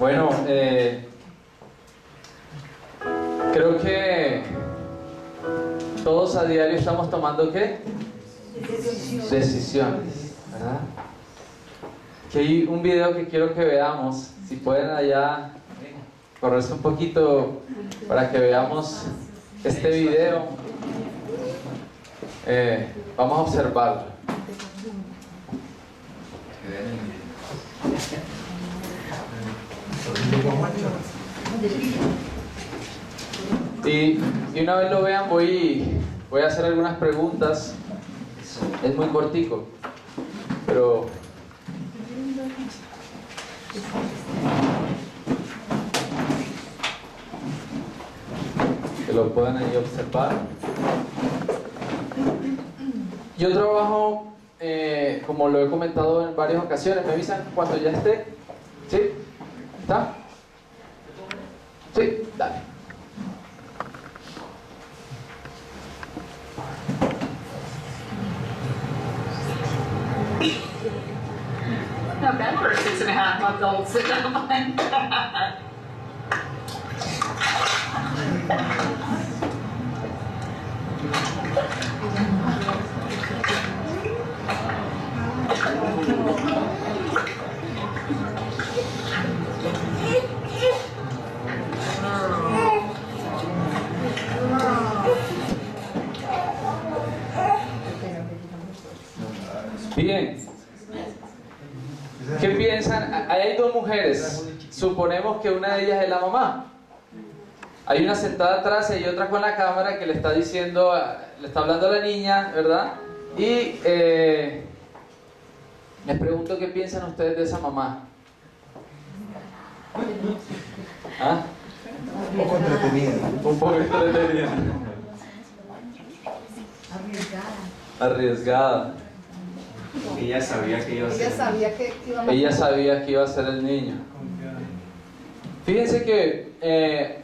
Bueno, creo que todos a diario estamos tomando ¿qué? Decisiones, ¿verdad? Que hay un video que quiero que veamos. Si pueden allá correrse un poquito para que veamos este video. Vamos a observarlo. Y una vez lo vean, voy a hacer algunas preguntas. Es muy cortico, pero que lo puedan ahí observar. Yo trabajo, como lo he comentado en varias ocasiones. ¿Me avisan cuando ya esté? ¿Sí? ¿Está? Sí, dale. Not bad for a 6.5-month-old sitting on mine. Bien. ¿Qué piensan? Ahí hay dos mujeres. Suponemos que una de ellas es la mamá. Hay una sentada atrás y hay otra con la cámara que le está diciendo, le está hablando a la niña, ¿verdad? Y les pregunto qué piensan ustedes de esa mamá. ¿Ah? Un poco entretenida. Un poco entretenida. Arriesgada. Ella sabía que iba a ser. Ella sabía que iba a ser el niño. Fíjense que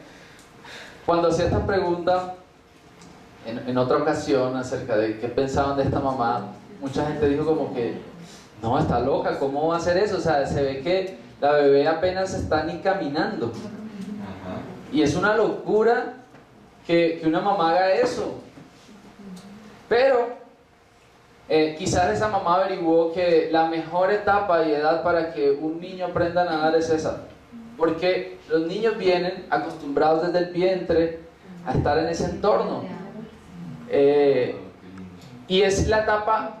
cuando hacía esta pregunta en otra ocasión acerca de qué pensaban de esta mamá, mucha gente dijo como que no, está loca, ¿cómo va a hacer eso? O sea, se ve que la bebé apenas está ni caminando. Y es una locura que una mamá haga eso. Pero quizás esa mamá averiguó que la mejor etapa y edad para que un niño aprenda a nadar es esa. Porque los niños vienen acostumbrados desde el vientre a estar en ese entorno. Y es la etapa,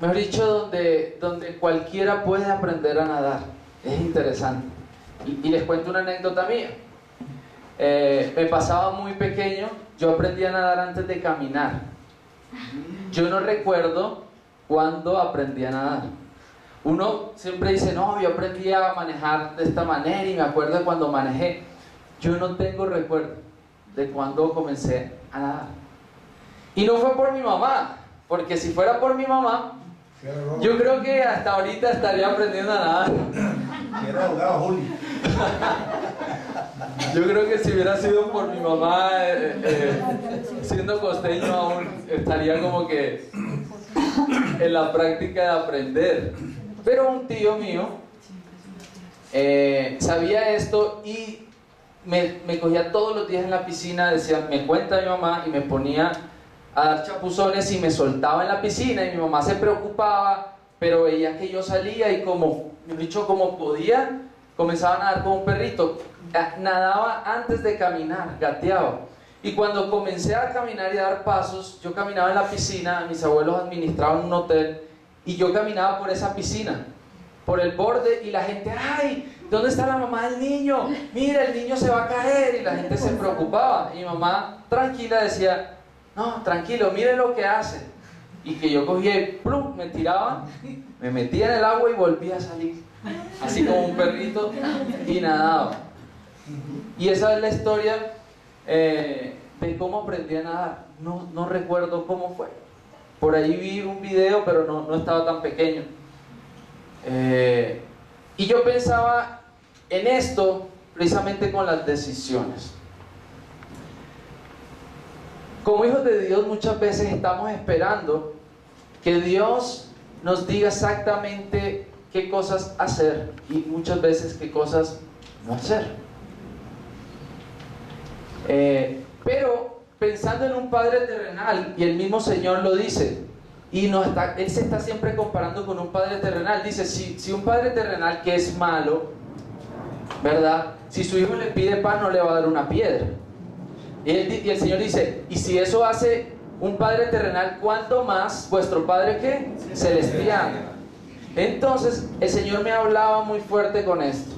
mejor dicho, donde cualquiera puede aprender a nadar. Es interesante. Y les cuento una anécdota mía. Me pasaba muy pequeño, yo aprendí a nadar antes de caminar. Yo no recuerdo cuándo aprendí a nadar. Uno siempre dice, no, yo aprendí a manejar de esta manera y me acuerdo de cuando manejé. Yo no tengo recuerdo de cuándo comencé a nadar. Y no fue por mi mamá, porque si fuera por mi mamá, yo creo que hasta ahorita estaría aprendiendo a nadar. Era ahogado, Juli. Yo creo que si hubiera sido por mi mamá, siendo costeño aún, estaría como que en la práctica de aprender. Pero un tío mío sabía esto y me cogía todos los días en la piscina, decía, me cuenta mi mamá, y me ponía a dar chapuzones y me soltaba en la piscina, y mi mamá se preocupaba, pero veía que yo salía y como podía, comenzaba a nadar como un perrito. Nadaba antes de caminar, gateaba. Y cuando comencé a caminar y a dar pasos, yo caminaba en la piscina, mis abuelos administraban un hotel, y yo caminaba por esa piscina, por el borde, y la gente, ¡ay! ¿Dónde está la mamá del niño? Mira, el niño se va a caer, y la gente se preocupaba. Y mi mamá, tranquila, decía, no, tranquilo, mire lo que hace. Y que yo cogía y ¡plum!, me tiraba, me metía en el agua y volvía a salir, así como un perrito, y nadaba. Y esa es la historia de cómo aprendí a nadar. No recuerdo cómo fue. Por ahí vi un video, pero no estaba tan pequeño. Y yo pensaba en esto precisamente con las decisiones. Como hijos de Dios muchas veces estamos esperando que Dios nos diga exactamente qué cosas hacer y muchas veces qué cosas no hacer. Pero pensando en un Padre terrenal, y el mismo Señor lo dice, y Él se está siempre comparando con un Padre terrenal. Dice, si un Padre terrenal que es malo, ¿verdad? Si su hijo le pide pan, no le va a dar una piedra. Y el Señor dice, y si eso hace un Padre terrenal, ¿cuánto más vuestro Padre qué? Celestial. Entonces, el Señor me hablaba muy fuerte con esto.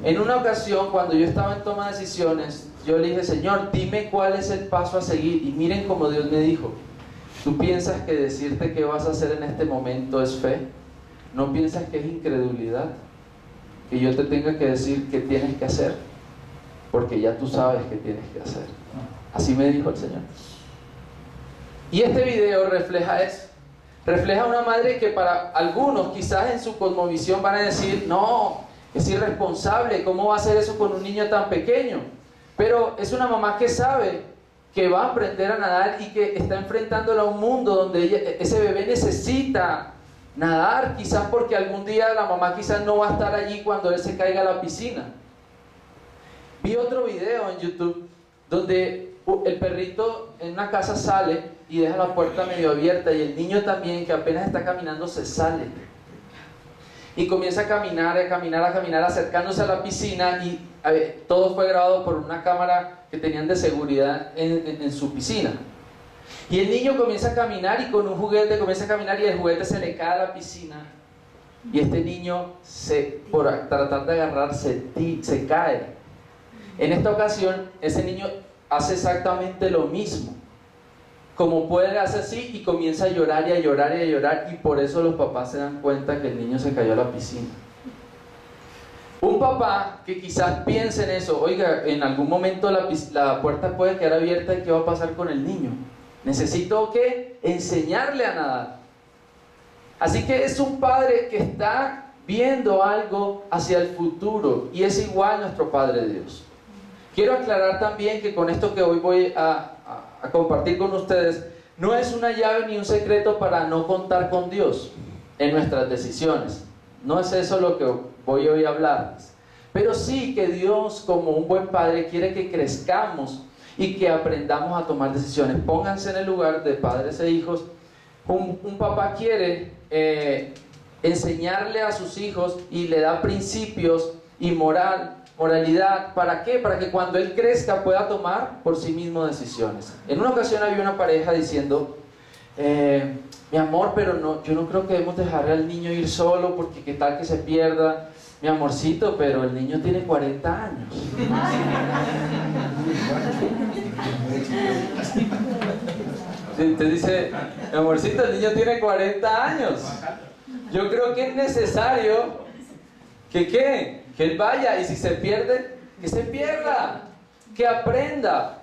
En una ocasión, cuando yo estaba en toma de decisiones, yo le dije, Señor, dime cuál es el paso a seguir. Y miren cómo Dios me dijo, ¿tú piensas que decirte qué vas a hacer en este momento es fe? ¿No piensas que es incredulidad? Que yo te tenga que decir qué tienes que hacer, porque ya tú sabes qué tienes que hacer. Así me dijo el Señor. Y este video refleja eso. Refleja una madre que para algunos quizás en su cosmovisión van a decir, no, es irresponsable, ¿cómo va a hacer eso con un niño tan pequeño? Pero es una mamá que sabe que va a aprender a nadar y que está enfrentándolo a un mundo donde ese bebé necesita nadar, quizás porque algún día la mamá quizás no va a estar allí cuando él se caiga a la piscina. Vi otro video en YouTube donde el perrito en una casa sale y deja la puerta medio abierta y el niño también, que apenas está caminando, se sale y comienza a caminar, acercándose a la piscina, y todo fue grabado por una cámara que tenían de seguridad en su piscina. Y el niño comienza a caminar y con un juguete comienza a caminar y el juguete se le cae a la piscina y este niño por tratar de agarrarse se cae. En esta ocasión ese niño hace exactamente lo mismo. Como puede, hacer así y comienza a llorar y a llorar y a llorar, y por eso los papás se dan cuenta que el niño se cayó a la piscina. Un papá que quizás piense en eso, oiga, en algún momento la puerta puede quedar abierta y ¿qué va a pasar con el niño? Necesito que enseñarle a nadar. Así que es un padre que está viendo algo hacia el futuro, y es igual nuestro Padre Dios. Quiero aclarar también que con esto que hoy voy a compartir con ustedes, no es una llave ni un secreto para no contar con Dios en nuestras decisiones. No es eso lo que voy hoy a hablarles. Pero sí que Dios, como un buen padre, quiere que crezcamos y que aprendamos a tomar decisiones. Pónganse en el lugar de padres e hijos. Un papá quiere enseñarle a sus hijos y le da principios y moralidad. ¿Para qué? Para que cuando él crezca pueda tomar por sí mismo decisiones. En una ocasión había una pareja diciendo, mi amor, pero yo no creo que debemos dejar al niño ir solo porque qué tal que se pierda. Mi amorcito, pero el niño tiene 40 años. Sí, te dice, mi amorcito, el niño tiene 40 años. Yo creo que es necesario que él vaya, y si se pierde, que se pierda, que aprenda,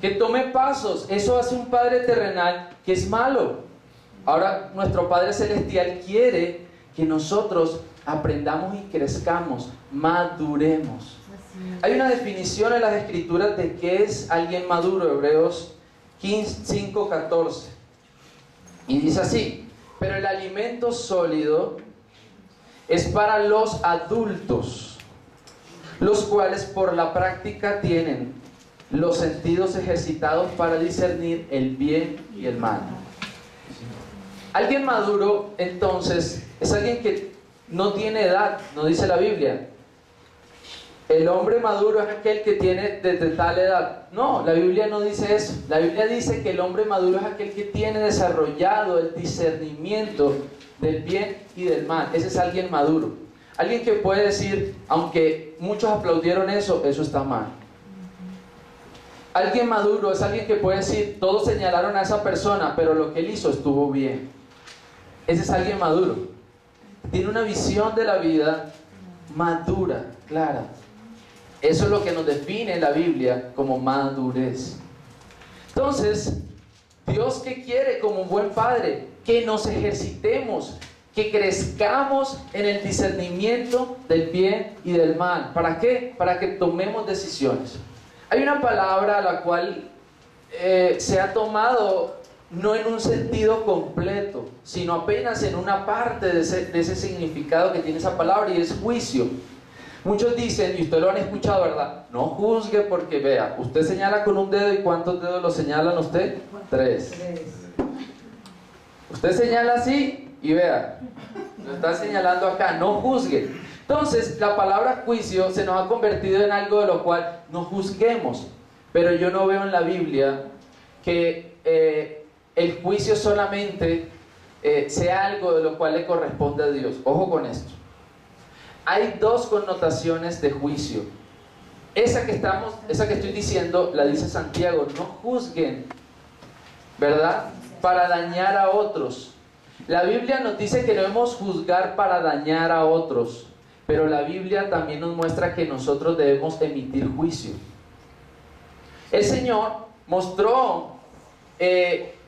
que tome pasos. Eso hace un Padre terrenal que es malo. Ahora nuestro Padre celestial quiere que nosotros aprendamos y crezcamos, maduremos. Hay una definición en las Escrituras de qué es alguien maduro, Hebreos 5:14, y dice así: pero el alimento sólido es para los adultos, los cuales por la práctica tienen los sentidos ejercitados para discernir el bien y el mal. Alguien maduro, entonces, es alguien que no tiene edad, no dice la Biblia. El hombre maduro es aquel que tiene desde tal edad. No, la Biblia no dice eso. La Biblia dice que el hombre maduro es aquel que tiene desarrollado el discernimiento del bien y del mal. Ese es alguien maduro. Alguien que puede decir, aunque muchos aplaudieron eso, eso está mal. Alguien maduro es alguien que puede decir, todos señalaron a esa persona, pero lo que él hizo estuvo bien. Ese es alguien maduro. Tiene una visión de la vida madura, clara. Eso es lo que nos define en la Biblia como madurez. Entonces, Dios, ¿qué quiere como un buen padre? Que nos ejercitemos, que crezcamos en el discernimiento del bien y del mal. ¿Para qué? Para que tomemos decisiones. Hay una palabra a la cual se ha tomado no en un sentido completo, sino apenas en una parte de ese significado que tiene esa palabra, y es juicio. Muchos dicen, y ustedes lo han escuchado, ¿verdad? No juzgue porque vea, usted señala con un dedo, ¿y cuántos dedos lo señalan usted? 3. Usted señala así y vea, lo está señalando acá, no juzgue. Entonces, la palabra juicio se nos ha convertido en algo de lo cual no juzguemos. Pero yo no veo en la Biblia que el juicio solamente sea algo de lo cual le corresponde a Dios. Ojo con esto. Hay dos connotaciones de juicio. Esa que estoy diciendo, la dice Santiago, no juzguen, ¿verdad? Para dañar a otros. La Biblia nos dice que no debemos juzgar para dañar a otros, pero la Biblia también nos muestra que nosotros debemos emitir juicio. El Señor mostró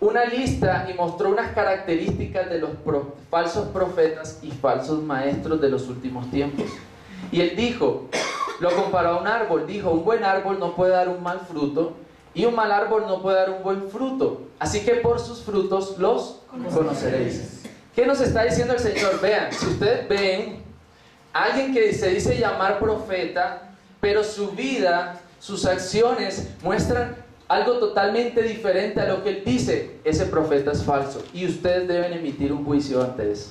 una lista y mostró unas características de los falsos profetas y falsos maestros de los últimos tiempos. Y Él dijo, lo comparó a un árbol, dijo, un buen árbol no puede dar un mal fruto y un mal árbol no puede dar un buen fruto. Así que por sus frutos los conoceréis. ¿Qué nos está diciendo el Señor? Vean, si ustedes ven a alguien que se dice llamar profeta, pero su vida, sus acciones muestran algo totalmente diferente a lo que Él dice, ese profeta es falso. Y ustedes deben emitir un juicio ante eso.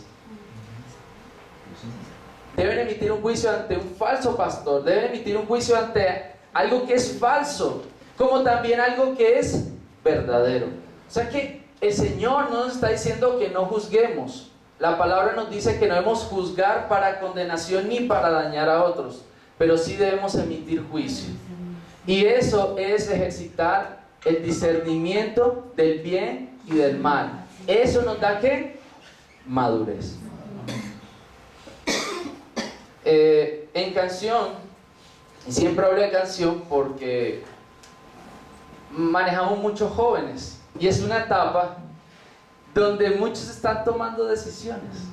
Deben emitir un juicio ante un falso pastor. Deben emitir un juicio ante algo que es falso, como también algo que es verdadero. O sea que el Señor no nos está diciendo que no juzguemos. La palabra nos dice que no debemos juzgar para condenación ni para dañar a otros, pero sí debemos emitir juicio. Y eso es ejercitar el discernimiento del bien y del mal. Eso nos da ¿qué? Madurez. En canción, siempre hablo de canción porque manejamos muchos jóvenes y es una etapa donde muchos están tomando decisiones.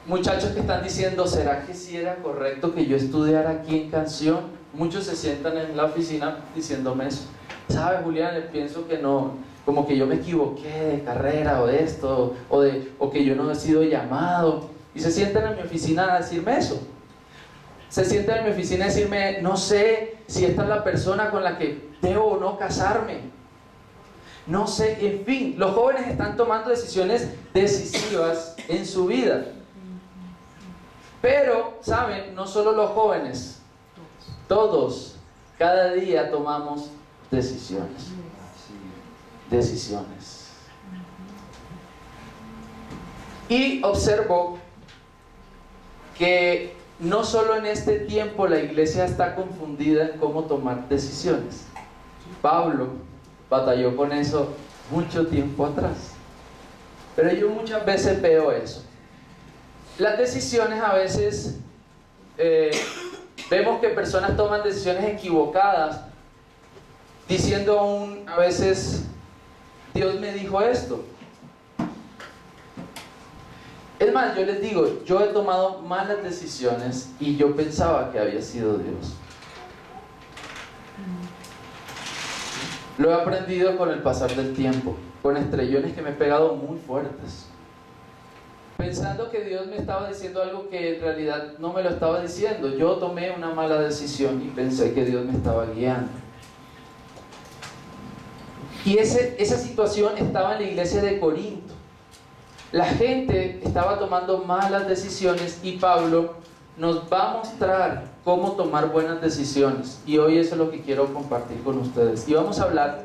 Muchachos que están diciendo, ¿será que sí era correcto que yo estudiara aquí en canción? Muchos se sientan en la oficina diciéndome eso. ¿Sabe, Julián? Pienso que no, como que yo me equivoqué de carrera o de esto, o que yo no he sido llamado. Y se sientan en mi oficina a decirme eso. Se sientan en mi oficina a decirme, no sé si esta es la persona con la que debo o no casarme. No sé, en fin, los jóvenes están tomando decisiones decisivas en su vida. Pero, ¿saben? No solo los jóvenes, todos, cada día tomamos decisiones. Decisiones. Y observo que no solo en este tiempo la iglesia está confundida en cómo tomar decisiones. Pablo batalló con eso mucho tiempo atrás. Pero yo muchas veces veo eso. Las decisiones a veces vemos que personas toman decisiones equivocadas, diciendo aún a veces, Dios me dijo esto. Es más, yo les digo, yo he tomado malas decisiones y yo pensaba que había sido Dios. Lo he aprendido con el pasar del tiempo, con estrellones que me he pegado muy fuertes, pensando que Dios me estaba diciendo algo que en realidad no me lo estaba diciendo. Yo tomé una mala decisión y pensé que Dios me estaba guiando. Y esa situación estaba en la iglesia de Corinto. La gente estaba tomando malas decisiones y Pablo nos va a mostrar cómo tomar buenas decisiones. Y hoy eso es lo que quiero compartir con ustedes. Y vamos a hablar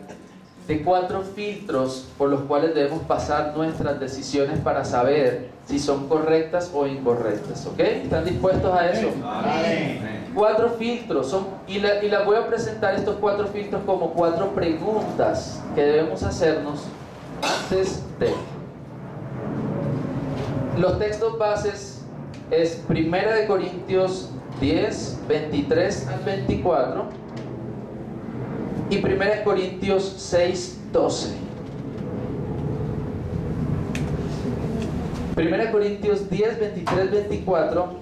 de 4 filtros por los cuales debemos pasar nuestras decisiones para saber si son correctas o incorrectas. ¿Ok? ¿Están dispuestos a eso? Amén. 4 filtros y las voy a presentar estos 4 filtros como 4 preguntas que debemos hacernos antes de. Los textos bases es 1 Corintios 10, 23 al 24 y 1 Corintios 6, 12. 1 Corintios 10, 23, 24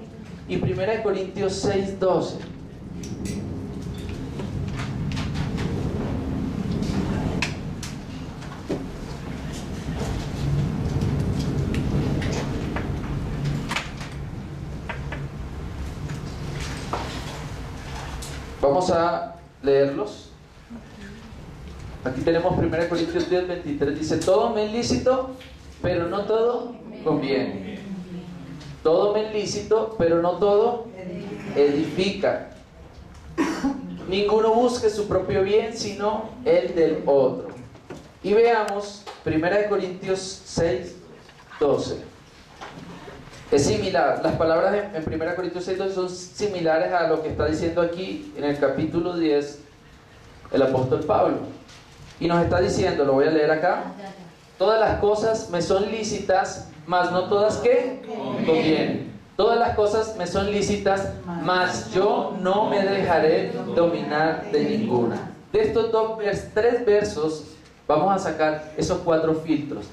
y 1 Corintios 6, 12. Vamos a leerlos. Aquí tenemos 1 Corintios 10, 23. Dice, todo me es lícito, pero no todo conviene. Todo me es lícito, pero no todo edifica. Ninguno busque su propio bien, sino el del otro. Y veamos 1 Corintios 6, 12. Es similar, las palabras en 1 Corintios 6, 12 son similares a lo que está diciendo aquí en el capítulo 10 el apóstol Pablo. Y nos está diciendo, lo voy a leer acá, todas las cosas me son lícitas, mas no todas ¿qué? Convienen. Todas las cosas me son lícitas, mas yo no me dejaré dominar de ninguna. De estos tres versos vamos a sacar esos 4 filtros.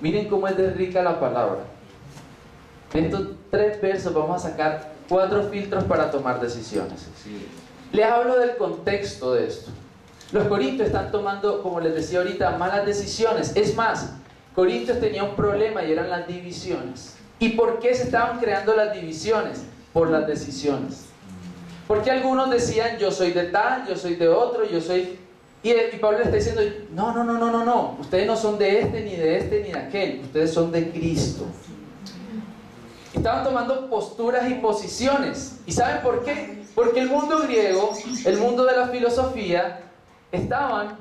Miren cómo es de rica la palabra. De estos 3 versos vamos a sacar 4 filtros para tomar decisiones. Les hablo del contexto de esto. Los corintios están tomando, como les decía ahorita, malas decisiones. Es más, Corintios tenía un problema y eran las divisiones. ¿Y por qué se estaban creando las divisiones? Por las decisiones. Porque algunos decían, yo soy de tal, yo soy de otro, yo soy... Y Pablo le está diciendo, no. Ustedes no son de este, ni de aquel. Ustedes son de Cristo. Estaban tomando posturas y posiciones. ¿Y saben por qué? Porque el mundo griego, el mundo de la filosofía, estaban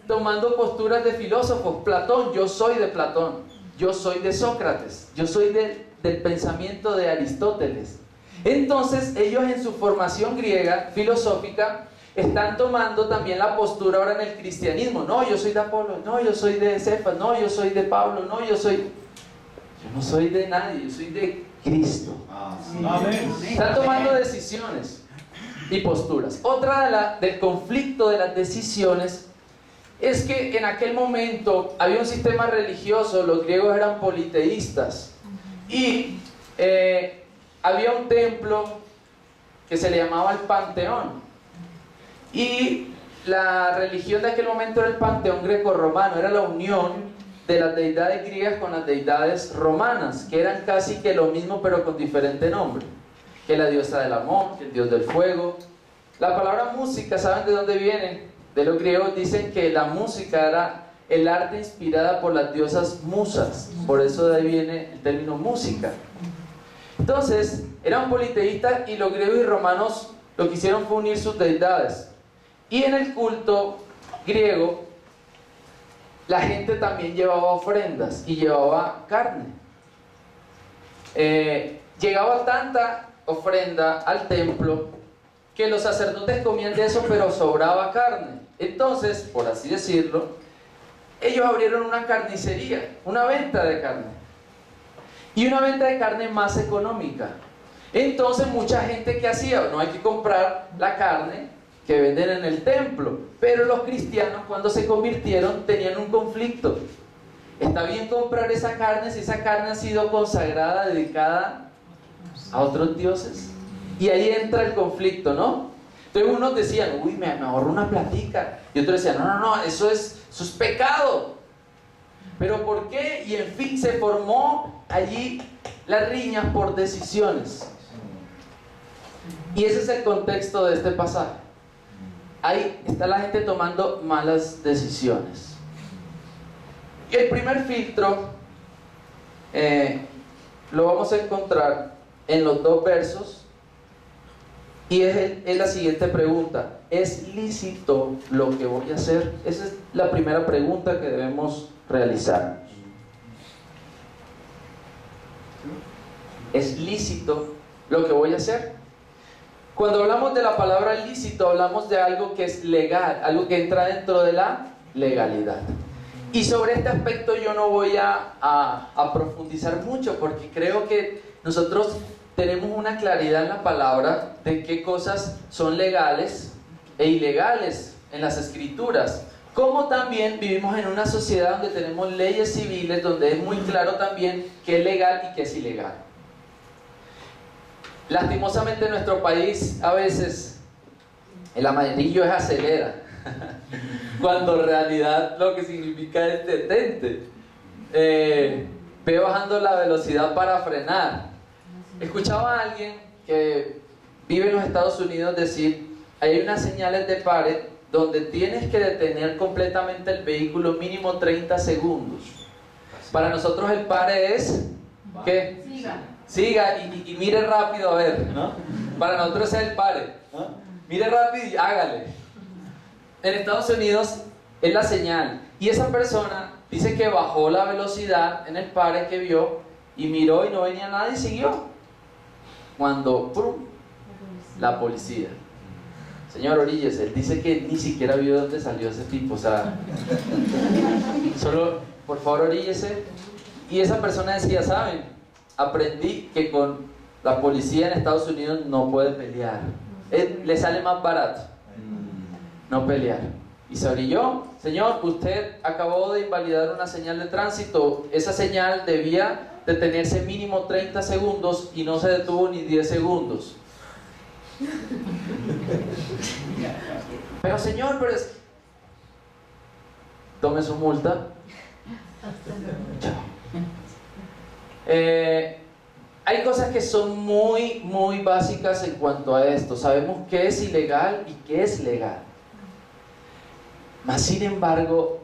tomando posturas de filósofos. Platón, yo soy de Platón. Yo soy de Sócrates. Yo soy del pensamiento de Aristóteles. Entonces, ellos en su formación griega, filosófica, están tomando también la postura ahora en el cristianismo. No, yo soy de Apolo. No, yo soy de Cefas. No, yo soy de Pablo. No, yo no soy de nadie. Yo soy de Cristo. Amén. Están tomando decisiones y posturas. Otra del conflicto de las decisiones es que en aquel momento había un sistema religioso, los griegos eran politeístas, y había un templo que se le llamaba el Panteón, y la religión de aquel momento era el Panteón greco-romano, era la unión de las deidades griegas con las deidades romanas, que eran casi que lo mismo pero con diferente nombre, que la diosa del amor, que el dios del fuego. La palabra música, ¿saben de dónde viene? De los griegos. Dicen que la música era el arte inspirada por las diosas musas, por eso de ahí viene el término música. Entonces, eran politeístas y los griegos y romanos lo que hicieron fue unir sus deidades. Y en el culto griego, la gente también llevaba ofrendas y llevaba carne. Llegaba tanta ofrenda al templo que los sacerdotes comían de eso, pero sobraba carne. Entonces, por así decirlo, ellos abrieron una carnicería, una venta de carne. Y una venta de carne más económica. Entonces, mucha gente que hacía, no hay que comprar la carne que venden en el templo. Pero los cristianos, cuando se convirtieron, tenían un conflicto. ¿Está bien comprar esa carne si esa carne ha sido consagrada, dedicada a otros dioses? Y ahí entra el conflicto, ¿no? Entonces unos decían, uy, me ahorro una platica. Y otros decían, no, eso es pecado. ¿Pero por qué? Y en fin, se formó allí las riñas por decisiones. Y ese es el contexto de este pasaje. Ahí está la gente tomando malas decisiones. Y el primer filtro lo vamos a encontrar en los 2 versos. Y es la siguiente pregunta: ¿es lícito lo que voy a hacer? Esa es la primera pregunta que debemos realizar. ¿Es lícito lo que voy a hacer? Cuando hablamos de la palabra lícito, hablamos de algo que es legal, algo que entra dentro de la legalidad. Y sobre este aspecto yo no voy a profundizar mucho, porque creo que nosotros tenemos una claridad en la palabra de qué cosas son legales e ilegales en las escrituras. Como también vivimos en una sociedad donde tenemos leyes civiles, donde es muy claro también qué es legal y qué es ilegal. Lastimosamente en nuestro país a veces el amarillo es acelera, cuando en realidad lo que significa es detente. Ve bajando la velocidad para frenar. Escuchaba a alguien que vive en los Estados Unidos decir, hay unas señales de pare donde tienes que detener completamente el vehículo mínimo 30 segundos. Para nosotros el pare es, ¿qué? Siga y mire rápido a ver, ¿no? Para nosotros es el pare, ¿no? Mire rápido y hágale. En Estados Unidos es la señal. Y esa persona dice que bajó la velocidad en el pare que vio y miró y no venía nada y siguió. Cuando, ¡pum!, la policía. Señor, oríllese. Él dice que ni siquiera vio de dónde salió ese tipo. O sea, solo, por favor, oríllese. Y esa persona decía, ¿saben? Aprendí que con la policía en Estados Unidos no puede pelear. Le sale más barato no pelear. Y se orilló. Señor, usted acabó de invalidar una señal de tránsito. Esa señal debía detenerse mínimo 30 segundos y no se detuvo ni 10 segundos. Pero señor, tome su multa. Hay cosas que son muy básicas en cuanto a esto. Sabemos qué es ilegal y qué es legal. Mas sin embargo,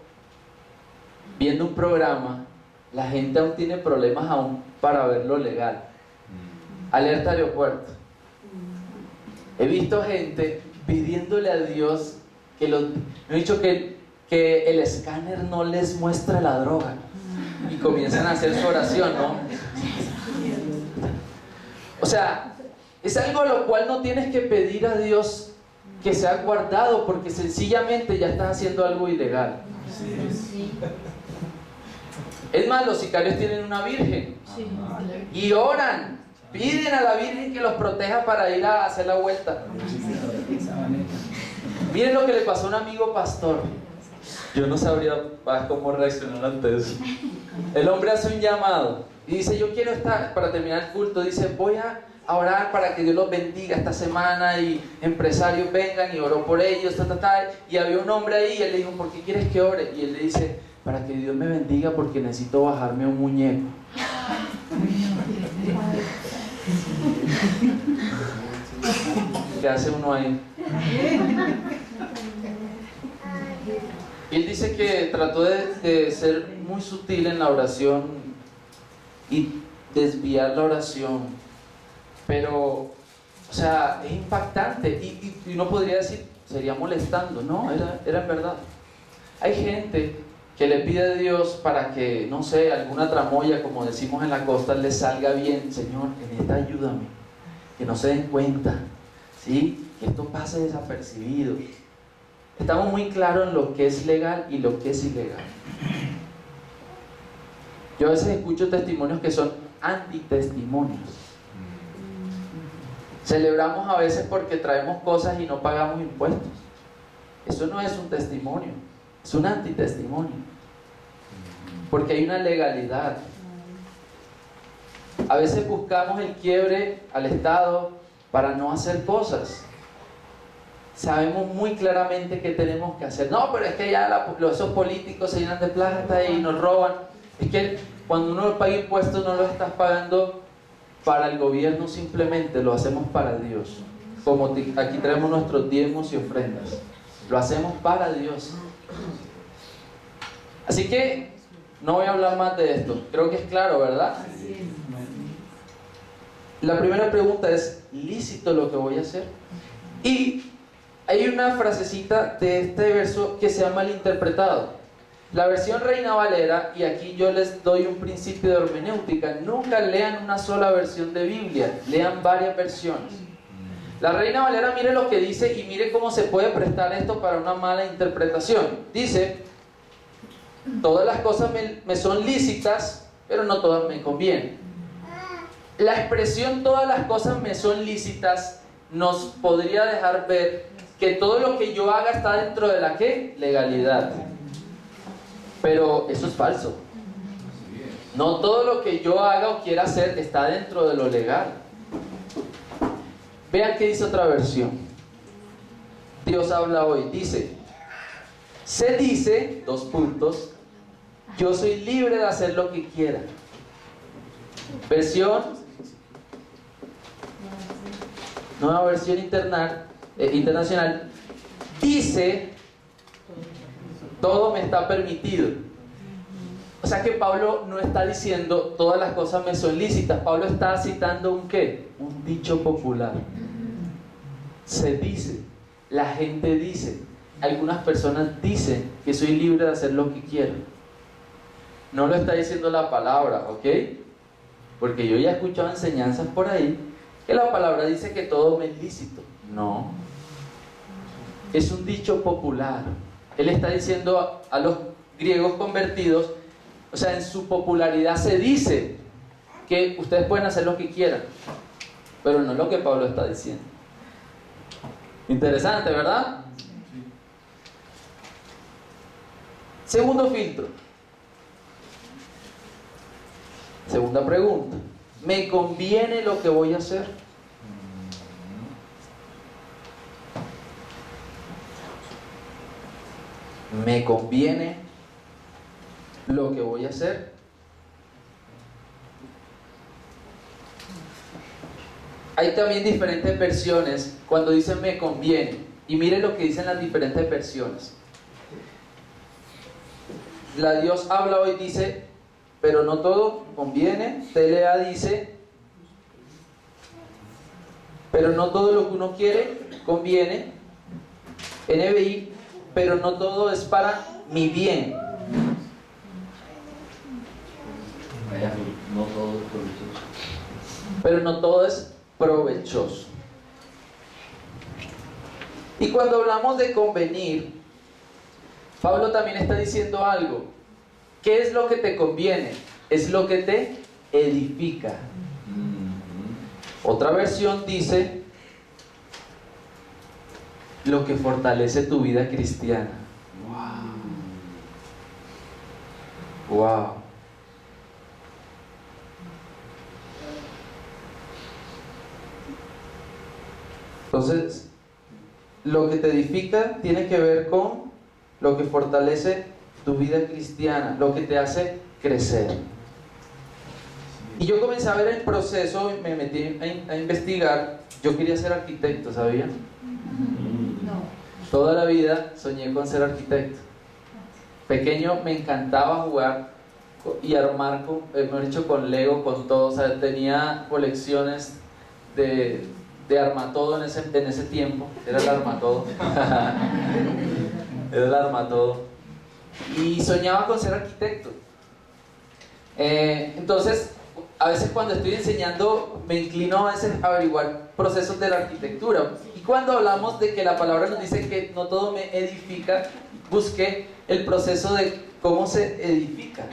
viendo un programa, la gente aún tiene problemas aún para ver lo legal. Alerta aeropuerto. He visto gente pidiéndole a Dios me he dicho que el escáner no les muestre la droga. Y comienzan a hacer su oración, ¿no? O sea, es algo a lo cual no tienes que pedir a Dios que sea guardado, porque sencillamente ya estás haciendo algo ilegal. Es más, los sicarios tienen una virgen y oran, piden a la Virgen que los proteja para ir a hacer la vuelta. Miren lo que le pasó a un amigo pastor. Yo no sabría cómo reaccionar ante eso. El hombre hace un llamado y dice, yo quiero estar, para terminar el culto, dice, voy a orar para que Dios los bendiga esta semana y empresarios vengan, y oró por ellos, y había un hombre ahí y él le dijo, ¿por qué quieres que ore? Y él le dice, para que Dios me bendiga porque necesito bajarme un muñeco. ¿Qué hace uno ahí? Y él dice que trató de ser muy sutil en la oración y desviar la oración. Pero, o sea, es impactante y uno podría decir, sería molestando. No, era en verdad. Hay gente que le pide a Dios para que, no sé, alguna tramoya, como decimos en la costa, les salga bien. Señor, en esta ayúdame, que no se den cuenta, ¿sí? Que esto pase desapercibido. Estamos muy claros en lo que es legal y lo que es ilegal. Yo a veces escucho testimonios que son antitestimonios. Celebramos a veces porque traemos cosas y no pagamos impuestos. Eso no es un testimonio, es un antitestimonio. Porque hay una legalidad. A veces buscamos el quiebre al Estado para no hacer cosas. Sabemos muy claramente qué tenemos que hacer. No, pero es que ya esos políticos se llenan de plata y nos roban. Es que cuando uno paga impuestos no lo estás pagando para el gobierno, simplemente lo hacemos para Dios. Como aquí traemos nuestros diezmos y ofrendas, lo hacemos para Dios. Así que no voy a hablar más de esto, creo que es claro, ¿verdad? La primera pregunta es, ¿lícito lo que voy a hacer? Y hay una frasecita de este verso que se ha malinterpretado. La versión Reina Valera, y aquí yo les doy un principio de hermenéutica, nunca lean una sola versión de Biblia, lean varias versiones. La Reina Valera, mire lo que dice y mire cómo se puede prestar esto para una mala interpretación. Dice, todas las cosas me son lícitas, pero no todas me convienen. La expresión todas las cosas me son lícitas nos podría dejar ver que todo lo que yo haga está dentro de la ¿qué? Legalidad. Pero eso es falso. No todo lo que yo haga o quiera hacer está dentro de lo legal. Vean qué dice otra versión. Dios habla hoy. Dice, se dice, yo soy libre de hacer lo que quiera. Nueva versión internacional, dice, todo me está permitido. O sea que Pablo no está diciendo todas las cosas me son lícitas. Pablo está citando un ¿qué? Un dicho popular. Se dice, la gente dice, algunas personas dicen que soy libre de hacer lo que quiero. No lo está diciendo la palabra, ¿ok? Porque yo ya he escuchado enseñanzas por ahí que la palabra dice que todo me es lícito. No. Es un dicho popular. Él está diciendo a los griegos convertidos, o sea, en su popularidad se dice que ustedes pueden hacer lo que quieran, pero no es lo que Pablo está diciendo. Interesante, ¿verdad? Segundo filtro. Segunda pregunta. ¿Me conviene lo que voy a hacer? ¿Me conviene lo que voy a hacer? Hay también diferentes versiones cuando dicen me conviene. Y mire lo que dicen las diferentes versiones. La Dios habla hoy dice, pero no todo conviene. TLA dice, pero no todo lo que uno quiere conviene. NBI, pero no todo es para mi bien. No todo es provechoso. Pero no todo es provechoso. Y cuando hablamos de convenir, Pablo también está diciendo algo. ¿Qué es lo que te conviene? Es lo que te edifica. Otra versión dice lo que fortalece tu vida cristiana. Wow. Entonces, lo que te edifica tiene que ver con lo que fortalece tu vida cristiana, lo que te hace crecer. Y yo comencé a ver el proceso y me metí a investigar. Yo quería ser arquitecto, ¿sabían? Toda la vida soñé con ser arquitecto. Pequeño me encantaba jugar y armar, mejor dicho, con Lego, con todo. O sea, tenía colecciones de Armatodo en ese tiempo. Era el Armatodo. Era el Armatodo. Y soñaba con ser arquitecto. Entonces, a veces cuando estoy enseñando me inclino a veces a averiguar procesos de la arquitectura. Y cuando hablamos de que la palabra nos dice que no todo me edifica, busqué el proceso de cómo se edifica.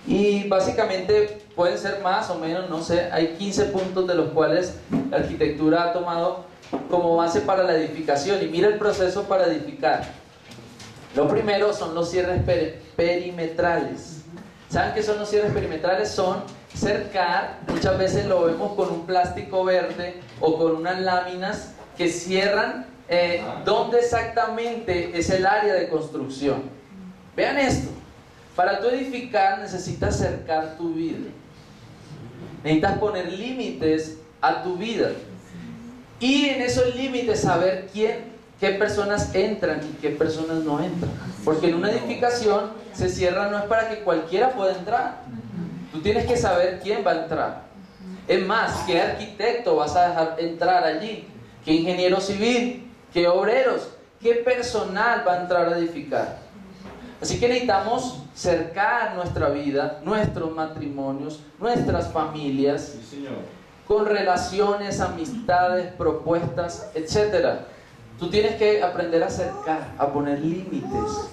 Y básicamente pueden ser más o menos, no sé, hay 15 puntos de los cuales la arquitectura ha tomado como base para la edificación. Y mira el proceso para edificar. Lo primero son los cierres perimetrales. ¿Saben qué son los cierres perimetrales? Son cercar, muchas veces lo vemos con un plástico verde o con unas láminas que cierran dónde exactamente es el área de construcción. Vean esto. Para tú edificar necesitas cercar tu vida. Necesitas poner límites a tu vida. Y en esos límites saber qué personas entran y qué personas no entran. Porque en una edificación se cierra, no es para que cualquiera pueda entrar. Tú tienes que saber quién va a entrar. Es más, qué arquitecto vas a dejar entrar allí, qué ingeniero civil, qué obreros, qué personal va a entrar a edificar. Así que necesitamos cercar nuestra vida, nuestros matrimonios, nuestras familias, Sí, señor. con relaciones, amistades, propuestas, etc. Tú tienes que aprender a cercar, a poner límites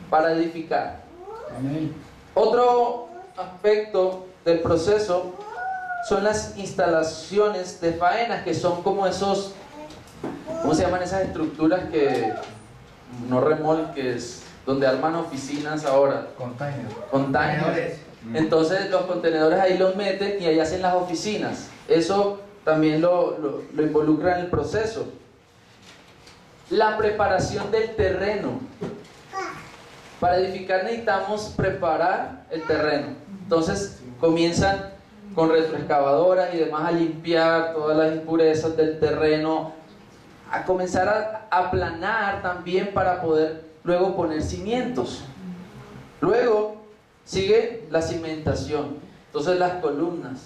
para edificar. Amén. Otro aspecto del proceso son las instalaciones de faenas, que son como esos, ¿cómo se llaman esas estructuras que, no remolques, donde arman oficinas ahora? Containers. Entonces los contenedores ahí los meten y ahí hacen las oficinas. Eso también lo involucra en el proceso. La preparación del terreno. Para edificar necesitamos preparar el terreno. Entonces comienzan con retroexcavadoras y demás a limpiar todas las impurezas del terreno, a comenzar a aplanar también para poder luego poner cimientos. Luego sigue la cimentación, entonces las columnas.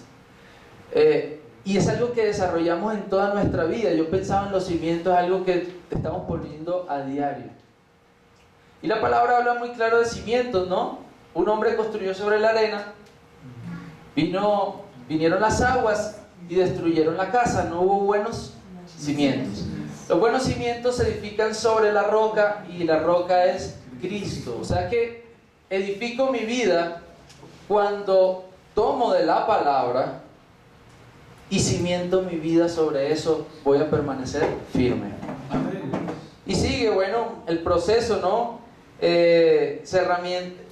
Y es algo que desarrollamos en toda nuestra vida. Yo pensaba en los cimientos, algo que estamos poniendo a diario. Y la palabra habla muy claro de cimientos, ¿no? Un hombre construyó sobre la arena, vinieron las aguas y destruyeron la casa, no hubo buenos cimientos. Los buenos cimientos se edifican sobre la roca y la roca es Cristo. O sea que edifico mi vida cuando tomo de la palabra y cimiento mi vida sobre eso, voy a permanecer firme. Y sigue, bueno, el proceso, ¿no?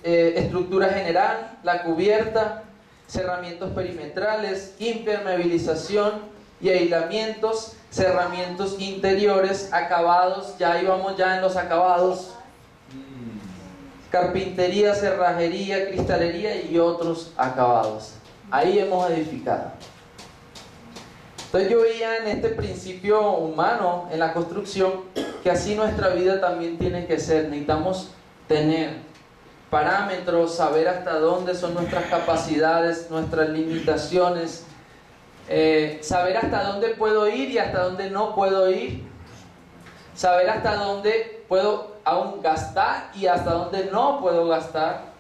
Estructura general, la cubierta, cerramientos perimetrales, impermeabilización y aislamientos, cerramientos interiores, acabados, ya íbamos ya en los acabados, carpintería, cerrajería, cristalería y otros acabados. Ahí hemos edificado. Entonces yo veía en este principio humano, en la construcción, que así nuestra vida también tiene que ser. Necesitamos tener parámetros, saber hasta dónde son nuestras capacidades, nuestras limitaciones, saber hasta dónde puedo ir y hasta dónde no puedo ir, saber hasta dónde puedo aún gastar y hasta dónde no puedo gastar,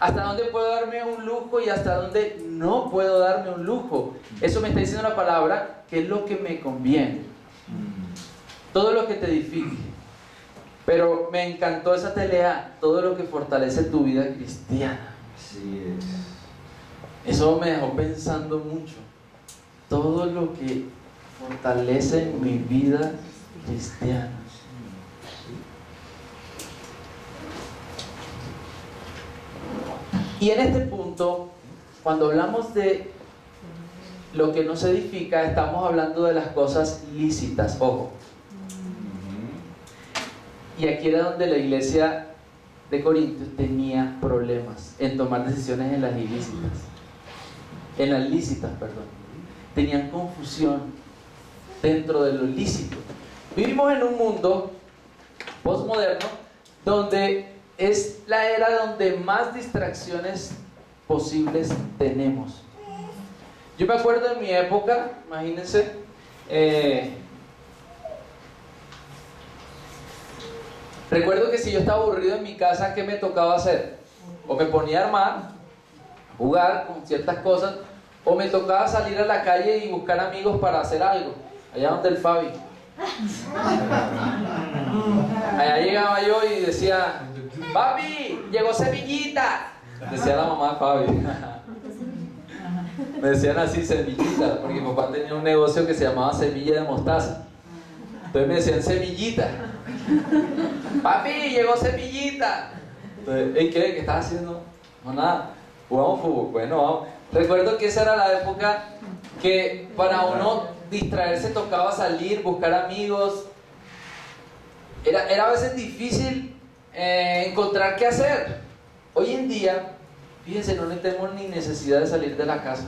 hasta dónde puedo darme un lujo y hasta dónde no puedo darme un lujo. Eso me está diciendo la palabra, que es lo que me conviene, todo lo que te edifique. Pero me encantó esa telea, todo lo que fortalece tu vida cristiana. Así es. Eso me dejó pensando mucho. Todo lo que fortalece mi vida cristiana. Y en este punto, cuando hablamos de lo que nos edifica, estamos hablando de las cosas lícitas, ojo. Y aquí era donde la iglesia de Corintios tenía problemas en tomar decisiones en las ilícitas. En las lícitas, perdón. Tenían confusión dentro de lo lícito. Vivimos en un mundo postmoderno donde es la era donde más distracciones posibles tenemos. Yo me acuerdo en mi época, imagínense, recuerdo que si yo estaba aburrido en mi casa, ¿qué me tocaba hacer? O me ponía a armar, jugar con ciertas cosas, o me tocaba salir a la calle y buscar amigos para hacer algo. Allá donde el Fabi. Allá llegaba yo y decía: papi, llegó Semillita. Decía la mamá de Fabi. Me decían así, Semillita, porque mi papá tenía un negocio que se llamaba Semilla de Mostaza. Entonces me decían Semillita. Papi, llegó Semillita. Entonces, ¿qué estás haciendo? No, nada, jugamos fútbol. Bueno, vamos. Recuerdo que esa era la época que para uno distraerse tocaba salir, buscar amigos. Era a veces difícil encontrar qué hacer. Hoy en día, fíjense, no tenemos ni necesidad de salir de la casa.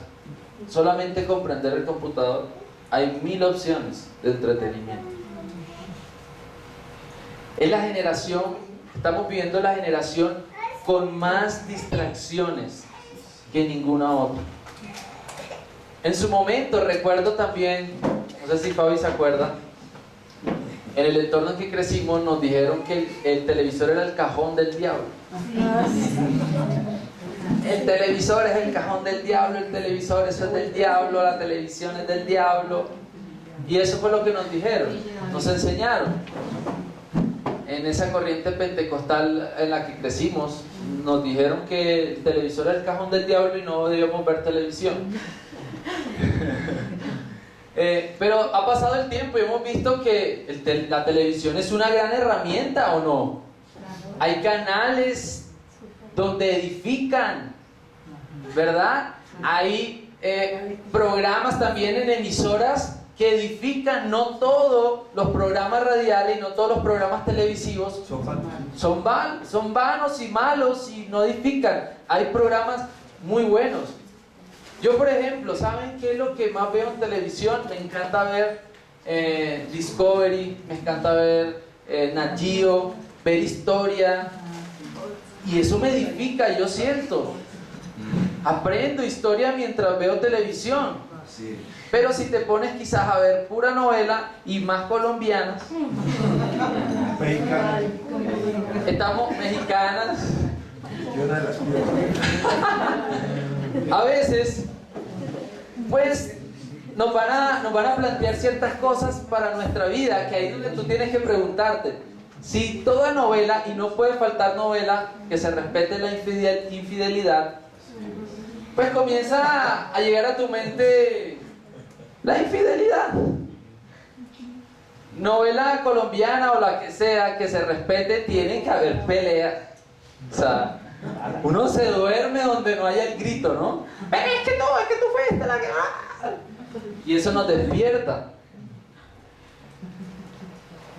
Solamente con prender el computador hay 1000 opciones de entretenimiento. Es la generación, estamos viviendo la generación con más distracciones que ninguna otra. En su momento, recuerdo también, no sé si Fabi se acuerda, en el entorno en que crecimos nos dijeron que el televisor era el cajón del diablo. El televisor es el cajón del diablo, el televisor eso es del diablo, la televisión es del diablo. Y eso fue lo que nos dijeron, nos enseñaron. En esa corriente pentecostal en la que crecimos, nos dijeron que el televisor era el cajón del diablo y no debíamos ver televisión. Pero ha pasado el tiempo y hemos visto que la televisión es una gran herramienta, ¿o no? Hay canales donde edifican, ¿verdad? Hay programas también en emisoras que edifican. No todos los programas radiales y no todos los programas televisivos son vanos y malos y no edifican. Hay programas muy buenos. Yo, por ejemplo, ¿saben qué es lo que más veo en televisión? Me encanta ver Discovery, me encanta ver Nat Geo, ver historia, y eso me edifica, yo siento. Aprendo historia mientras veo televisión. Sí. Pero si te pones quizás a ver pura novela y más colombianas, Mexicana. estamos mexicanas, Yo una de las quiero. a veces, pues nos van a plantear ciertas cosas para nuestra vida, que ahí es donde tú tienes que preguntarte. Si toda novela, y no puede faltar novela, que se respete la infidelidad, pues comienza a llegar a tu mente la infidelidad. Novela colombiana o la que sea, que se respete, tiene que haber pelea. O sea, uno se duerme donde no haya el grito, ¿no? Es que tú fuiste la que... Y eso nos despierta.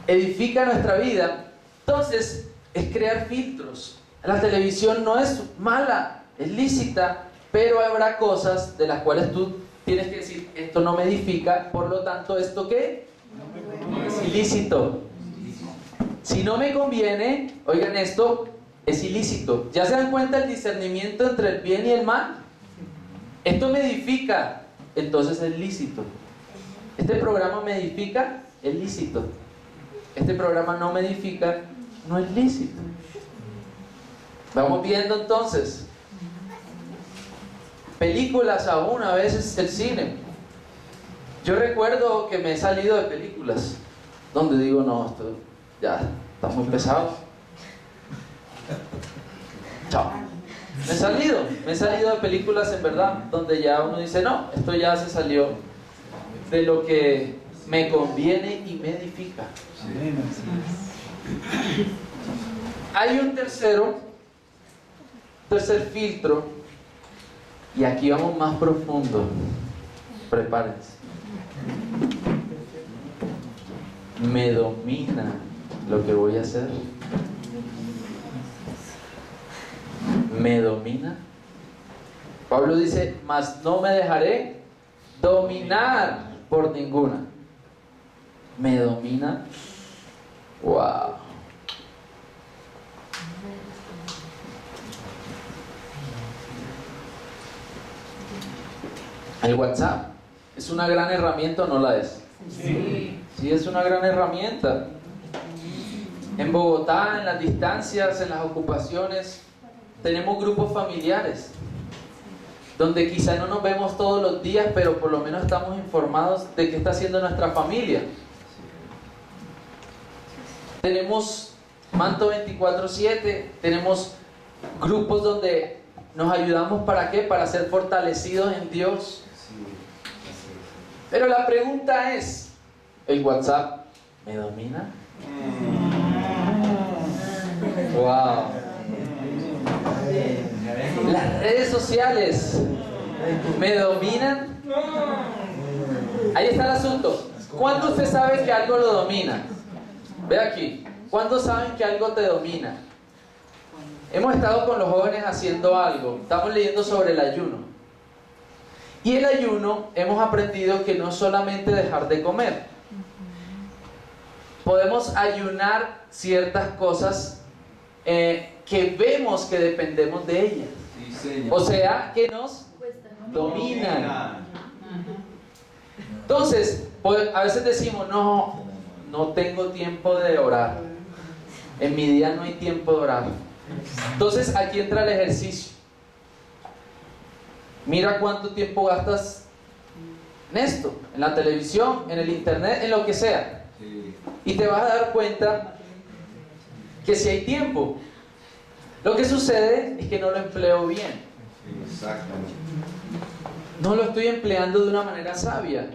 Edifica nuestra vida. Entonces, es crear filtros. La televisión no es mala, es lícita, pero habrá cosas de las cuales tú tienes que decir, esto no me edifica, por lo tanto, ¿esto qué? Es ilícito. Si no me conviene, oigan esto, es ilícito. ¿Ya se dan cuenta el discernimiento entre el bien y el mal? Esto me edifica, entonces es lícito. Este programa me edifica, es lícito. Este programa no me edifica, no es lícito. Vamos viendo entonces. Películas aún, a veces el cine. Yo recuerdo que me he salido de películas donde digo, no, esto ya está muy pesado. Chao. Me he salido de películas en verdad, donde ya uno dice, no, esto ya se salió de lo que me conviene y me edifica. Hay un tercer filtro, y aquí vamos más profundo. Prepárense. ¿Me domina lo que voy a hacer? ¿Me domina? Pablo dice, mas no me dejaré dominar por ninguna. ¿Me domina? ¡Wow! El WhatsApp es una gran herramienta, ¿o no la es? Sí. Sí, es una gran herramienta. En Bogotá, en las distancias, en las ocupaciones, tenemos grupos familiares donde quizá no nos vemos todos los días, pero por lo menos estamos informados de qué está haciendo nuestra familia. Tenemos Manto 24/7, tenemos grupos donde nos ayudamos, ¿para qué? Para ser fortalecidos en Dios. Pero la pregunta es, ¿el WhatsApp me domina? Wow. Las redes sociales me dominan. Ahí está el asunto. ¿Cuándo usted sabe que algo lo domina? Ve aquí. ¿Cuándo saben que algo te domina? Hemos estado con los jóvenes haciendo algo. Estamos leyendo sobre el ayuno. Y el ayuno hemos aprendido que no es solamente dejar de comer. Podemos ayunar ciertas cosas que vemos que dependemos de ellas. O sea, que nos dominan. Entonces, a veces decimos, no tengo tiempo de orar. En mi día no hay tiempo de orar. Entonces, aquí entra el ejercicio. Mira cuánto tiempo gastas en esto, en la televisión, en el internet, en lo que sea. Y te vas a dar cuenta que si hay tiempo. Lo que sucede es que no lo empleo bien. Exactamente. No lo estoy empleando de una manera sabia.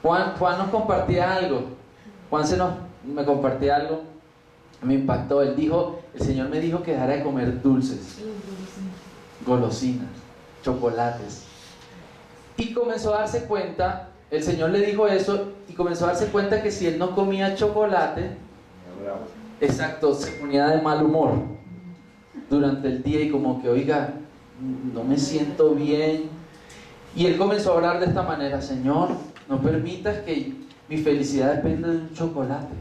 Juan nos compartía algo. Me compartía algo. Me impactó. Él dijo, el Señor me dijo que dejara de comer dulces, golosinas, chocolates. Y comenzó a darse cuenta, el Señor le dijo eso, y comenzó a darse cuenta que si él no comía chocolate, exacto, se ponía de mal humor durante el día y como que, oiga, no me siento bien. Y él comenzó a orar de esta manera: Señor, no permitas que mi felicidad dependa de un chocolate,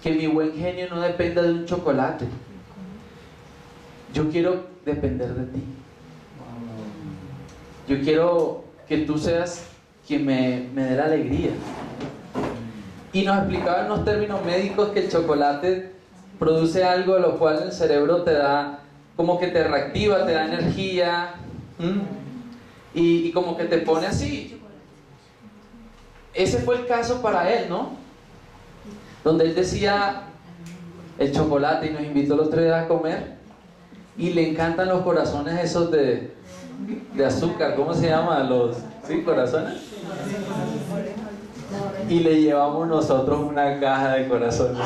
que mi buen genio no dependa de un chocolate. Yo quiero depender de ti. Yo quiero que tú seas quien me dé la alegría. Y nos explicaba en unos términos médicos que el chocolate produce algo lo cual el cerebro te da, como que te reactiva, te da energía, y como que te pone así. Ese fue el caso para él, ¿no? Donde él decía el chocolate, y nos invitó el otro día a comer, y le encantan los corazones esos de azúcar. ¿Cómo se llama? ¿Sí? ¿Corazones? Y le llevamos nosotros una caja de corazones.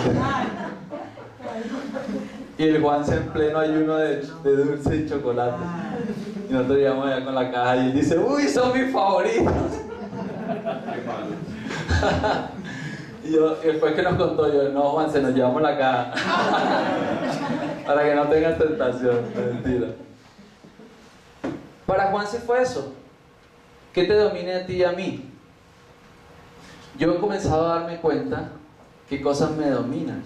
Y el Juanse en pleno ayuno de dulce y chocolate. Y nosotros llegamos allá con la caja y él dice: uy, son mis favoritos. Y después que nos contó, yo: no, Juanse, nos llevamos la caja. Para que no tengas tentación. Mentira. Para Juanse fue eso. Que te domine a ti y a mí. Yo he comenzado a darme cuenta que cosas me dominan.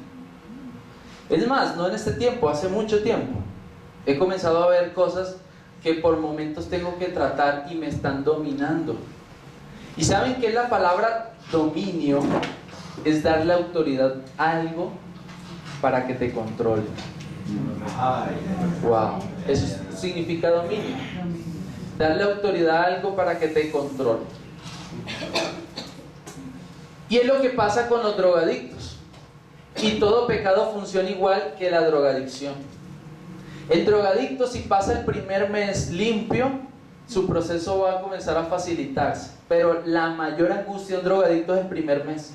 Es más, no en este tiempo, hace mucho tiempo. He comenzado a ver cosas que por momentos tengo que tratar y me están dominando. ¿Y saben qué es la palabra dominio? Es darle autoridad a algo para que te controle. Wow, eso significa dominio. Darle autoridad a algo para que te controle. Y es lo que pasa con los drogadictos. Y todo pecado funciona igual que la drogadicción. El drogadicto, si pasa el primer mes limpio, su proceso va a comenzar a facilitarse. Pero la mayor angustia de un drogadicto es el primer mes.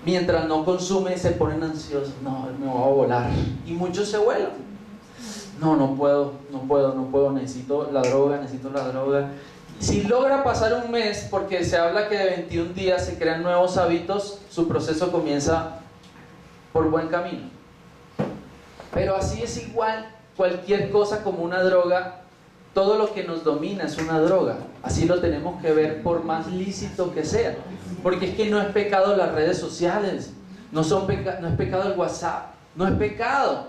Mientras no consume, se ponen ansiosos. No, me voy a volar. Y muchos se vuelan. No puedo, necesito la droga. Si logra pasar un mes, porque se habla que de 21 días se crean nuevos hábitos, su proceso comienza por buen camino. Pero así es igual cualquier cosa como una droga. Todo lo que nos domina es una droga. Así lo tenemos que ver, por más lícito que sea. Porque es que no es pecado las redes sociales, no es pecado el WhatsApp, no es pecado.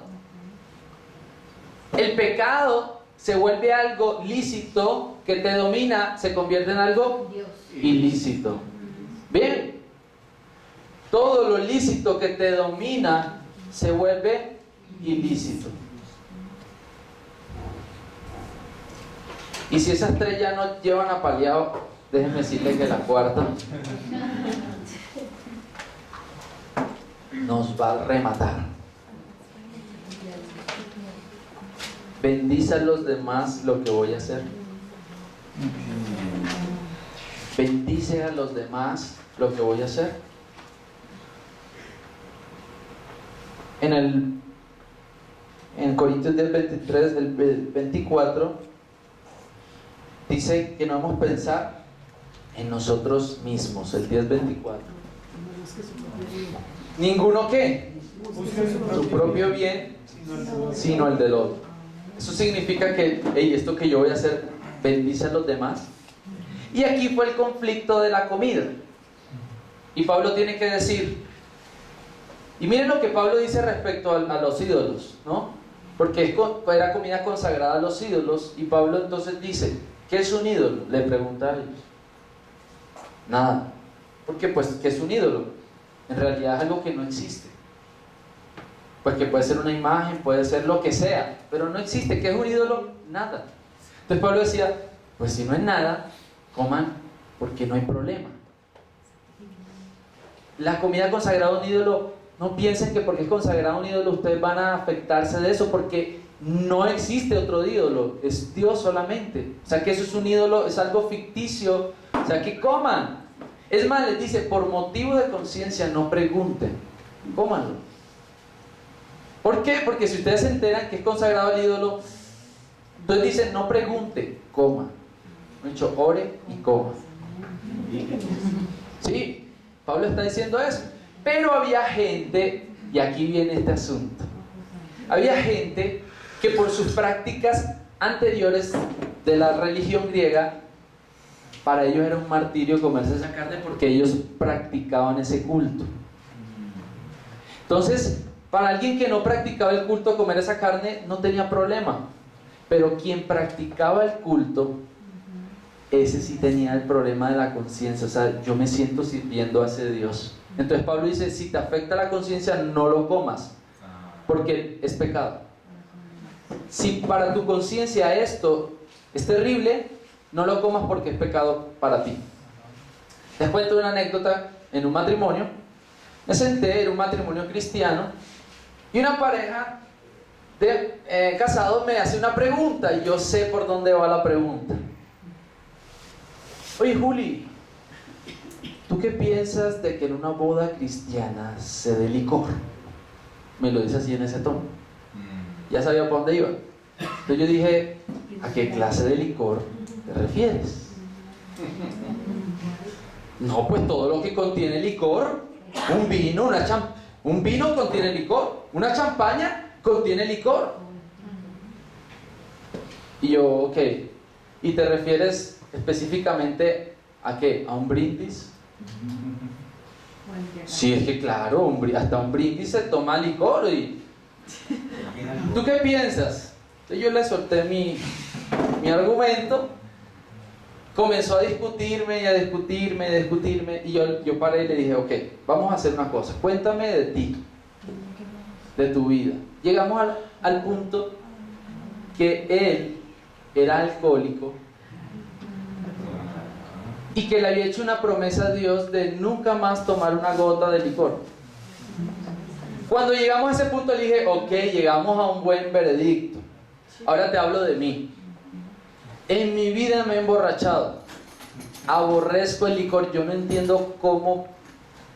El pecado se vuelve algo lícito que te domina, se convierte en algo ilícito. Bien, todo lo lícito que te domina se vuelve ilícito. Y si esas tres ya no llevan apaleado, déjenme decirle que la cuarta nos va a rematar. Bendice a los demás lo que voy a hacer. Bendice a los demás lo que voy a hacer. En Corintios 10, 23, del 24, dice que no debemos pensar en nosotros mismos. El 10:24. Ninguno ¿qué? Su propio bien, sino el del otro. Eso significa que, esto que yo voy a hacer, bendice a los demás. Y aquí fue el conflicto de la comida. Y Pablo tiene que decir, y miren lo que Pablo dice respecto a los ídolos, ¿no? Porque era comida consagrada a los ídolos. Y Pablo entonces dice: ¿qué es un ídolo? Le pregunta a ellos. Nada. ¿Por qué? Pues, ¿qué es un ídolo? En realidad es algo que no existe. Pues que puede ser una imagen, puede ser lo que sea, pero no existe. ¿Qué es un ídolo? Nada. Entonces Pablo decía: pues si no es nada, coman, porque no hay problema. La comida consagrada a un ídolo, no piensen que porque es consagrada a un ídolo ustedes van a afectarse de eso, porque no existe otro ídolo, es Dios solamente. O sea que eso es un ídolo, es algo ficticio. O sea que coman. Es más, les dice: por motivo de conciencia no pregunten, cómanlo. ¿Por qué? Porque si ustedes se enteran que es consagrado al ídolo, entonces dicen: no pregunte, coma. De hecho, ore y coma. Sí, Pablo está diciendo eso. Pero había gente, y aquí viene este asunto, había gente que por sus prácticas anteriores de la religión griega, para ellos era un martirio comerse esa carne porque ellos practicaban ese culto. Entonces, para alguien que no practicaba el culto a comer esa carne no tenía problema, pero quien practicaba el culto, ese sí tenía el problema de la conciencia. O sea, yo me siento sirviendo a ese Dios. Entonces Pablo dice, si te afecta la conciencia, no lo comas, porque es pecado. Si para tu conciencia esto es terrible, no lo comas porque es pecado para ti. Les cuento una anécdota en un matrimonio. Me senté, era un matrimonio cristiano, y una pareja de casados me hace una pregunta, y yo sé por dónde va la pregunta. Oye, Juli, ¿tú qué piensas de que en una boda cristiana se dé licor? Me lo dice así en ese tono. Ya sabía por dónde iba. Entonces yo dije, ¿a qué clase de licor te refieres? No, pues todo lo que contiene licor. Un vino, un vino contiene licor. Una champaña contiene licor. Y yo, ok. ¿Y te refieres específicamente a qué? ¿A un brindis? Sí, es que claro, hasta un brindis se toma licor. Y ¿tú qué piensas? Entonces yo le solté mi argumento. Comenzó a discutirme y a discutirme y a discutirme, y yo paré y le dije, ok, vamos a hacer una cosa, cuéntame de ti, de tu vida. Llegamos al punto que él era alcohólico y que le había hecho una promesa a Dios de nunca más tomar una gota de licor. Cuando llegamos a ese punto le dije, ok, llegamos a un buen veredicto. Ahora te hablo de mí. En mi vida me he emborrachado. Aborrezco el licor. Yo no entiendo cómo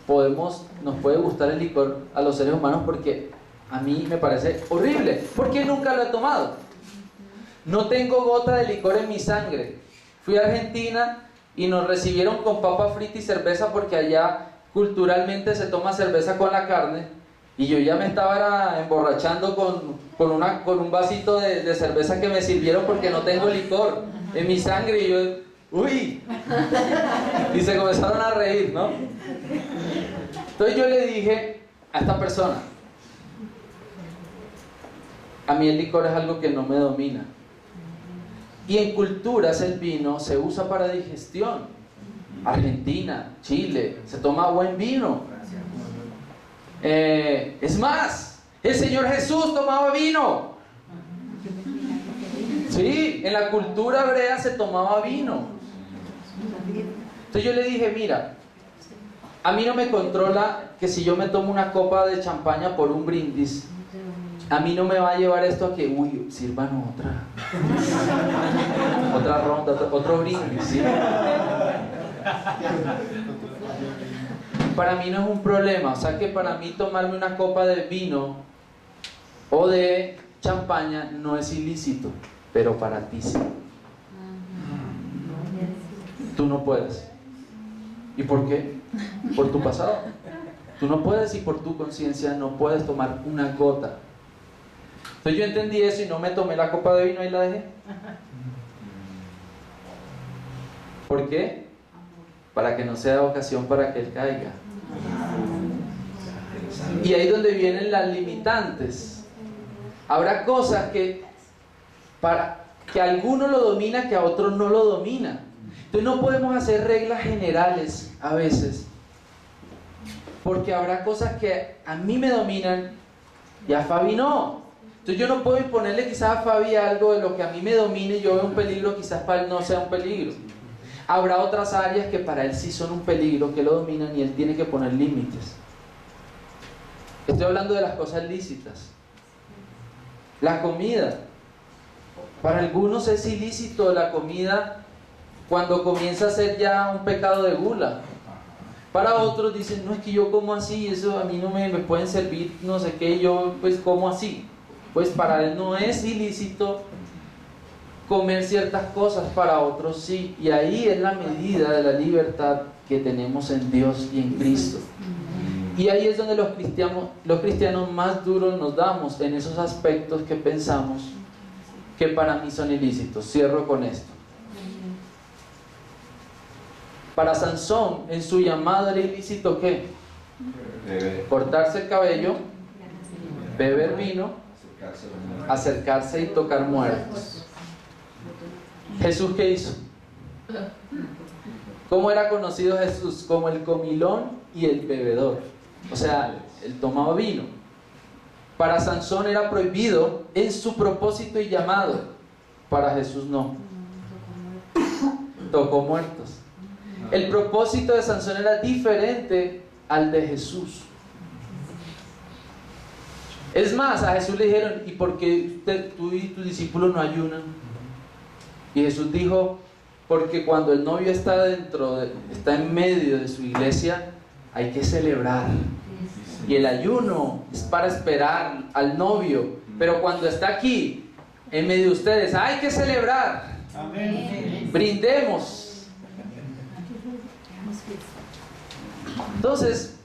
nos puede gustar el licor a los seres humanos, porque a mí me parece horrible. ¿Por qué nunca lo he tomado? No tengo gota de licor en mi sangre. Fui a Argentina y nos recibieron con papa frita y cerveza, porque allá culturalmente se toma cerveza con la carne. Y yo ya me estaba emborrachando con un vasito de cerveza que me sirvieron porque no tengo licor en mi sangre. Y yo, ¡uy! Y se comenzaron a reír, ¿no? Entonces yo le dije a esta persona, a mí el licor es algo que no me domina. Y en culturas el vino se usa para digestión. Argentina, Chile, se toma buen vino. Es más, el Señor Jesús tomaba vino. Sí, en la cultura hebrea se tomaba vino. Entonces yo le dije, mira, a mí no me controla que si yo me tomo una copa de champaña por un brindis, a mí no me va a llevar esto a que, uy, sirvan otra ronda, otro brindis, ¿sí? Para mí no es un problema. O sea que para mí tomarme una copa de vino o de champaña no es ilícito, pero para ti sí. Tú no puedes. ¿Y por qué? Por tu pasado. Tú no puedes, y por tu conciencia no puedes tomar una gota. Entonces yo entendí eso y no me tomé la copa de vino y la dejé. ¿Por qué? Para que no sea ocasión para que él caiga. Y ahí es donde vienen las limitantes. Habrá cosas que a alguno lo domina, que a otro no lo domina. Entonces no podemos hacer reglas generales a veces, porque habrá cosas que a mí me dominan y a Fabi no. Entonces yo no puedo imponerle quizás a Fabi algo de lo que a mí me domine y yo veo un peligro, quizás para él no sea un peligro. Habrá otras áreas que para él sí son un peligro, que lo dominan, y él tiene que poner límites. Estoy hablando de las cosas lícitas. La comida. Para algunos es ilícito la comida cuando comienza a ser ya un pecado de gula. Para otros dicen, no, es que yo como así, eso a mí no me pueden servir, no sé qué, yo pues como así. Pues para él no es ilícito comer ciertas cosas, para otros sí. Y ahí es la medida de la libertad que tenemos en Dios y en Cristo. Y ahí es donde los cristianos más duros nos damos, en esos aspectos que pensamos que para mí son ilícitos. Cierro con esto. Para Sansón, en su llamado era ilícito ¿qué? Cortarse el cabello, beber vino, acercarse y tocar muertos. ¿Jesús qué hizo? ¿Cómo era conocido Jesús? Como el comilón y el bebedor. O sea, él tomaba vino. Para Sansón era prohibido en su propósito y llamado. Para Jesús no. Tocó muertos. El propósito de Sansón era diferente al de Jesús. Es más, a Jesús le dijeron, ¿y por qué tú y tus discípulos no ayunan? Y Jesús dijo, porque cuando el novio está está en medio de su iglesia, hay que celebrar. Y el ayuno es para esperar al novio. Pero cuando está aquí, en medio de ustedes, hay que celebrar. Amén. Brindemos. Entonces,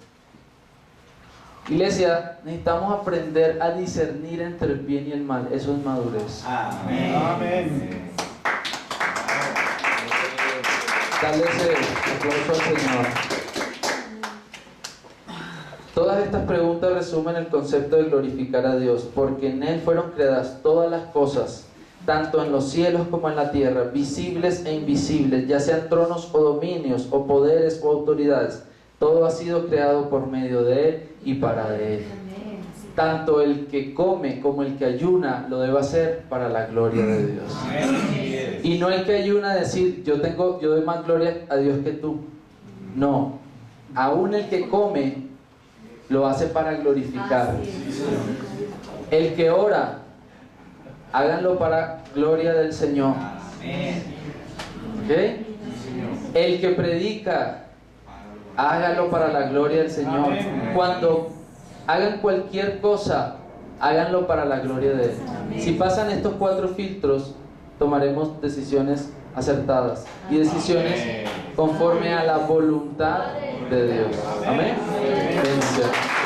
iglesia, necesitamos aprender a discernir entre el bien y el mal. Eso es madurez. Amén. Amén. Dale ese aplauso al Señor. Todas estas preguntas resumen el concepto de glorificar a Dios, porque en Él fueron creadas todas las cosas, tanto en los cielos como en la tierra, visibles e invisibles, ya sean tronos o dominios, o poderes o autoridades. Todo ha sido creado por medio de Él y para Él. Tanto el que come como el que ayuna lo debe hacer para la gloria de Dios. Y no el que ayuna decir, yo doy más gloria a Dios que tú. No, aún el que come lo hace para glorificar. El que ora, háganlo para gloria del Señor. ¿Okay? El que predica, hágalo para la gloria del Señor. Cuando hagan cualquier cosa, háganlo para la gloria de Él. Si pasan estos 4 filtros, tomaremos decisiones acertadas y decisiones conforme a la voluntad de Dios. Amén. Bendiciones.